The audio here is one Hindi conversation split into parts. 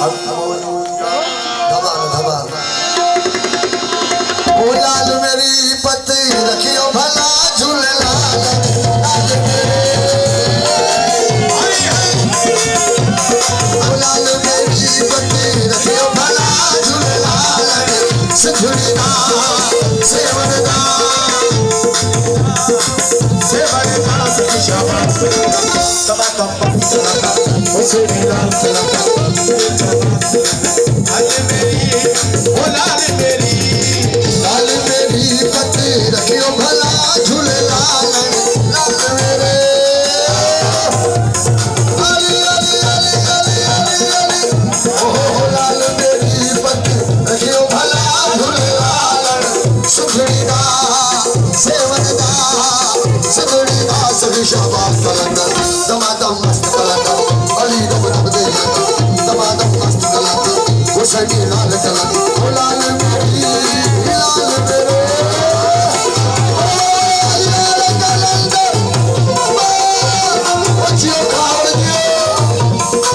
धमाल धमाल ओ लाल मेरी पति रखियो भला झूलेलाल ओ लाल मेरी पति रखियो भला झूलेलाल सिखड़ीदा सेवनदा सखी शाबाश तमाम लाल मेरी पति रखियो भला झूलेलाल लाल मेरे अली अली अली अली अली अली ओ लाल मेरी पति रखियो भला झूलेलाल सुखड़ीदा सेवनदा सिखड़ीदा सखी शाबाश कलंदर दमादम मस्त कलंदर अली रब रब दे दमादम मस्त कलंदर हुसैनी लाल कलंदर ओ लाल मेरी लाल मेरे लाल कलंदर ओ जियो खाओ जियो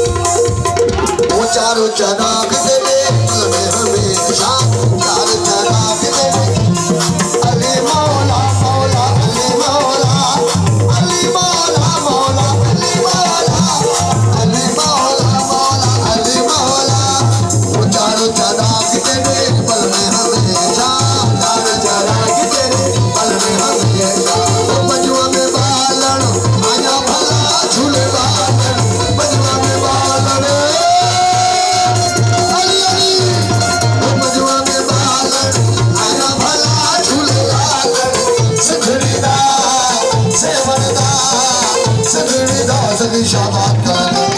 ओ चारों चनाब दे दे पल में हमेशा चार चनाब दे दे अली मौला मौला अली मौला अली मौला मौला अली मौला अली मौला मौला अली मौला वो चारों चराग तेरे पल में हमेशा चार चराग तेरे पल में हमेशा वो मजवा में बालन आया भला झूले बालन मजवा में बालन अली अली वो मजवा में बालन आया भला झूले बालन सिखड़ीदा सेवनदा सिखड़ीदा सखी शाबाश